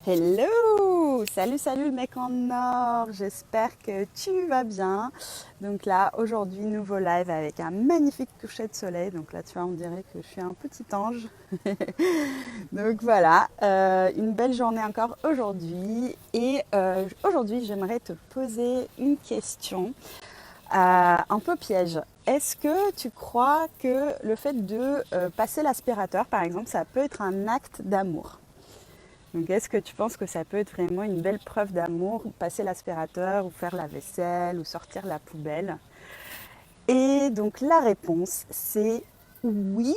Hello! Salut le mec en or! J'espère que tu vas bien. Donc là, aujourd'hui, nouveau live avec un magnifique coucher de soleil. Donc là, tu vois, on dirait que je suis un petit ange. Donc voilà, une belle journée encore aujourd'hui. Et aujourd'hui, j'aimerais te poser une question un peu piège. Est-ce que tu crois que le fait de passer l'aspirateur, par exemple, ça peut être un acte d'amour? Donc, est-ce que tu penses que ça peut être vraiment une belle preuve d'amour, passer l'aspirateur ou faire la vaisselle ou sortir la poubelle? Et donc, la réponse, c'est oui,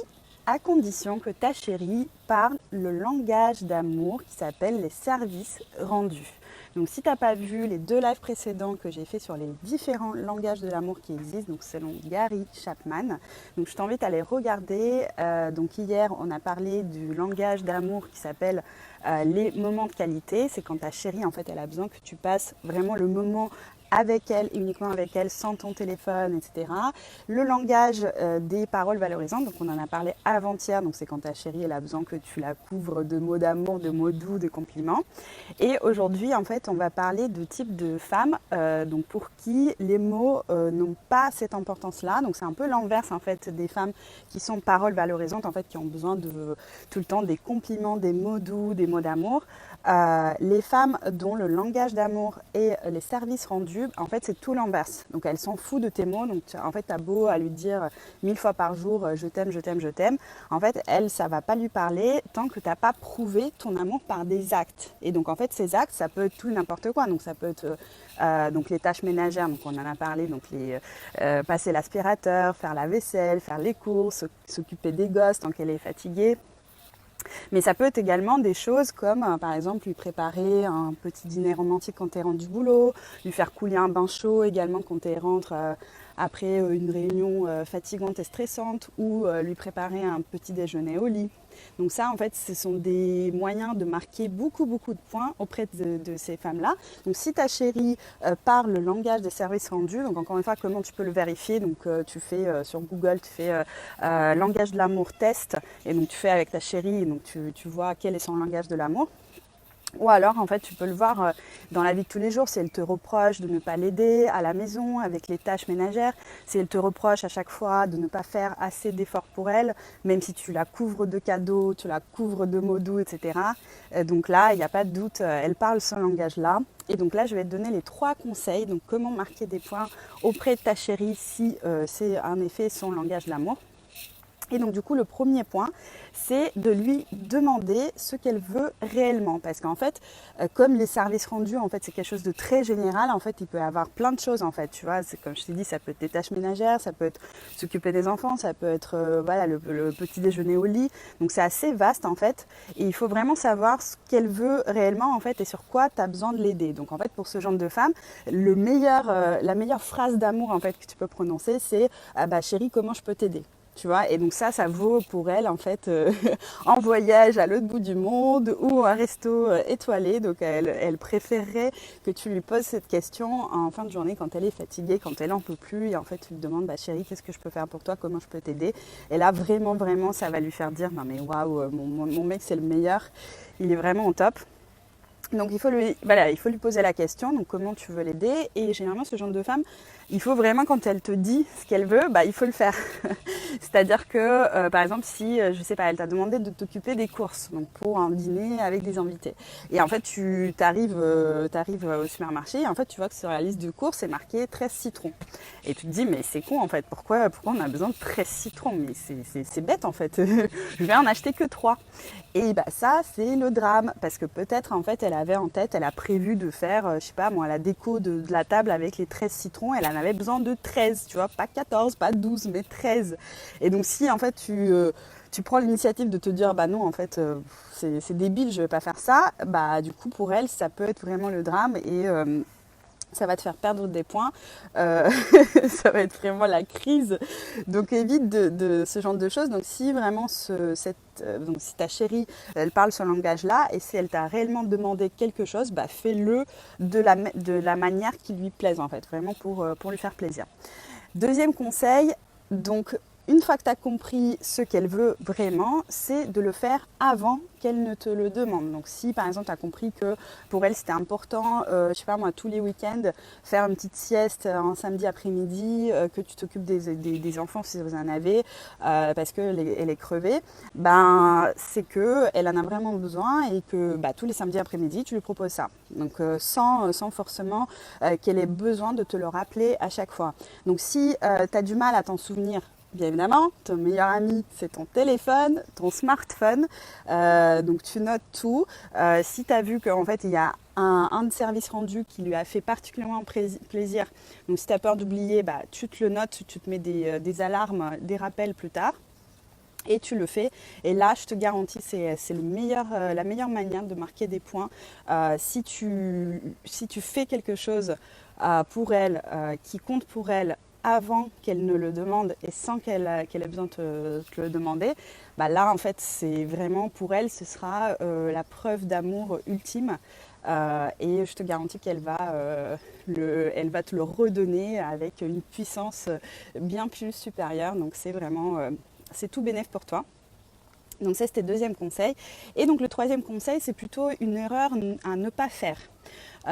à condition que ta chérie parle le langage d'amour qui s'appelle les services rendus. Donc, si tu n'as pas vu les 2 lives précédents que j'ai fait sur les différents langages de l'amour qui existent, donc selon Gary Chapman, donc je t'invite à les regarder. Donc hier, on a parlé du langage d'amour qui s'appelle les moments de qualité. C'est quand ta chérie, en fait, elle a besoin que tu passes vraiment le moment avec elle, uniquement avec elle, sans ton téléphone, etc. Le langage des paroles valorisantes, donc on en a parlé avant-hier, donc c'est quand ta chérie, elle a besoin que tu la couvres de mots d'amour, de mots doux, de compliments. Et aujourd'hui, en fait, on va parler de type de femmes, donc pour qui les mots n'ont pas cette importance-là. Donc c'est un peu l'inverse, en fait, des femmes qui sont paroles valorisantes, en fait, qui ont besoin de tout le temps des compliments, des mots doux, des mots d'amour. Les femmes dont le langage d'amour et les services rendus, en fait, c'est tout l'inverse. Donc, elles s'en foutent de tes mots. Donc, en fait, tu as beau à lui dire 1000 fois par jour je t'aime, je t'aime, je t'aime. En fait, elle, ça va pas lui parler tant que tu n'as pas prouvé ton amour par des actes. Et donc, en fait, ces actes, ça peut être tout n'importe quoi. Donc, ça peut être donc les tâches ménagères. Donc, on en a parlé. Donc, passer l'aspirateur, faire la vaisselle, faire les courses, s'occuper des gosses tant qu'elle est fatiguée. Mais ça peut être également des choses comme, par exemple, lui préparer un petit dîner romantique quand tu rentres du boulot, lui faire couler un bain chaud également quand tu rentres après une réunion fatigante et stressante, ou lui préparer un petit déjeuner au lit. Donc ça, en fait, ce sont des moyens de marquer beaucoup de points auprès de ces femmes-là. Donc si ta chérie parle le langage des services rendus, donc encore une fois, comment tu peux le vérifier? Donc tu fais sur Google, tu fais langage de l'amour test, et donc tu fais avec ta chérie, et donc tu vois quel est son langage de l'amour. Ou alors, en fait, tu peux le voir dans la vie de tous les jours, si elle te reproche de ne pas l'aider à la maison avec les tâches ménagères, si elle te reproche à chaque fois de ne pas faire assez d'efforts pour elle, même si tu la couvres de cadeaux, tu la couvres de mots doux, etc. Donc là, il n'y a pas de doute, elle parle ce langage-là. Et donc là, je vais te donner les 3 conseils, donc comment marquer des points auprès de ta chérie si c'est en effet son langage de l'amour. Et donc du coup, le premier point, c'est de lui demander ce qu'elle veut réellement. Parce qu'en fait, comme les services rendus, en fait, c'est quelque chose de très général. En fait, il peut y avoir plein de choses, en fait. Tu vois, c'est, comme je t'ai dit, ça peut être des tâches ménagères, ça peut être s'occuper des enfants, ça peut être voilà, le petit déjeuner au lit. Donc c'est assez vaste, en fait. Et il faut vraiment savoir ce qu'elle veut réellement, en fait, et sur quoi tu as besoin de l'aider. Donc en fait, pour ce genre de femme, la meilleure phrase d'amour, en fait, que tu peux prononcer, c'est ah bah, chérie, comment je peux t'aider? Tu vois, et donc ça vaut pour elle en fait en voyage à l'autre bout du monde ou un resto étoilé. Donc elle préférerait que tu lui poses cette question en fin de journée quand elle est fatiguée, quand elle en peut plus, et en fait tu lui demandes bah chérie, qu'est-ce que je peux faire pour toi, comment je peux t'aider? Et là vraiment ça va lui faire dire non mais waouh, mon mec c'est le meilleur, il est vraiment au top. Donc il faut lui poser la question, donc comment tu veux l'aider. Et généralement ce genre de femme, il faut vraiment, quand elle te dit ce qu'elle veut, bah, il faut le faire. C'est-à-dire que par exemple si, je sais pas, elle t'a demandé de t'occuper des courses, donc pour un dîner avec des invités. Et en fait tu t'arrives au supermarché, et en fait tu vois que sur la liste de courses c'est marqué 13 citrons. Et tu te dis mais c'est con en fait, pourquoi on a besoin de 13 citrons? Mais c'est bête en fait, je vais en acheter que 3. Et bah ça c'est le drame, parce que peut-être en fait elle a prévu de faire, je sais pas moi, la déco de la table avec les 13 citrons, elle en avait besoin de 13, tu vois, pas 14, pas 12, mais 13. Et donc si en fait tu prends l'initiative de te dire bah non en fait c'est débile, je vais pas faire ça, bah du coup pour elle ça peut être vraiment le drame, et ça va te faire perdre des points, ça va être vraiment la crise. Donc évite de ce genre de choses. Donc si vraiment donc si ta chérie elle parle ce langage-là, et si elle t'a réellement demandé quelque chose, bah fais-le de la manière qui lui plaise en fait, vraiment pour lui faire plaisir. Deuxième conseil, donc une fois que tu as compris ce qu'elle veut vraiment, c'est de le faire avant qu'elle ne te le demande. Donc si par exemple tu as compris que pour elle c'était important, je sais pas moi, tous les week-ends, faire une petite sieste un samedi après-midi, que tu t'occupes des enfants si vous en avez, parce qu'elle est crevée, ben c'est qu'elle en a vraiment besoin et que tous les samedis après-midi tu lui proposes ça. Donc sans forcément qu'elle ait besoin de te le rappeler à chaque fois. Donc si tu as du mal à t'en souvenir, bien évidemment, ton meilleur ami, c'est ton téléphone, ton smartphone. Donc tu notes tout. Si tu as vu qu'en fait, il y a un de service rendu qui lui a fait particulièrement plaisir, donc si tu as peur d'oublier, tu te le notes, tu te mets des alarmes, des rappels plus tard. Et tu le fais. Et là, je te garantis, c'est la meilleure manière de marquer des points. Si tu fais quelque chose pour elle, qui compte pour elle, avant qu'elle ne le demande et sans qu'elle ait besoin de te le demander, là, en fait, c'est vraiment pour elle, ce sera la preuve d'amour ultime. Et je te garantis qu'elle va, elle va te le redonner avec une puissance bien plus supérieure. Donc, c'est vraiment... c'est tout bénef pour toi. Donc ça, c'était le deuxième conseil. Et donc le troisième conseil, c'est plutôt une erreur à ne pas faire.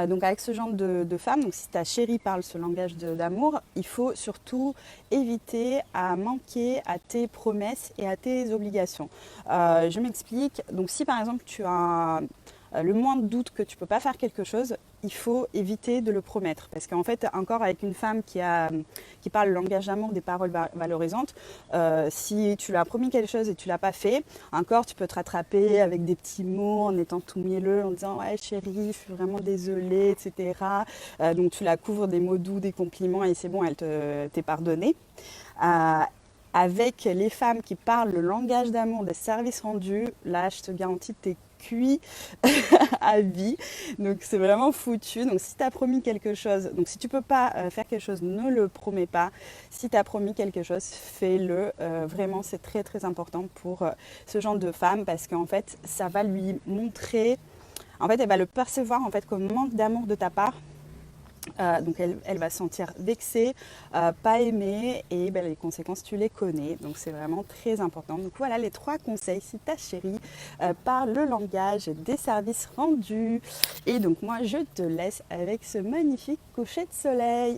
Donc avec ce genre de femme, donc si ta chérie parle ce langage d'amour, il faut surtout éviter à manquer à tes promesses et à tes obligations. Je m'explique. Donc si par exemple tu as le moindre doute que tu ne peux pas faire quelque chose, il faut éviter de le promettre. Parce qu'en fait, encore avec une femme qui parle le langage d'amour, des paroles valorisantes, si tu lui as promis quelque chose et tu ne l'as pas fait, encore tu peux te rattraper avec des petits mots en étant tout mielleux, en disant « Ouais chérie, je suis vraiment désolée, etc. » Donc tu la couvres des mots doux, des compliments et c'est bon, elle t'est pardonnée. Avec les femmes qui parlent le langage d'amour des services rendus, là je te garantis que tu es cuit à vie. Donc c'est vraiment foutu. Donc si tu as promis quelque chose, donc si tu peux pas faire quelque chose, ne le promets pas. Si tu as promis quelque chose, fais-le. Vraiment, c'est très très important pour ce genre de femme parce qu'en fait, ça va lui montrer, en fait, elle va le percevoir en fait comme manque d'amour de ta part. Donc elle va se sentir vexée, pas aimée et les conséquences tu les connais, donc c'est vraiment très important. Donc voilà les 3 conseils si ta chérie parle le langage des services rendus. Et donc moi je te laisse avec ce magnifique coucher de soleil.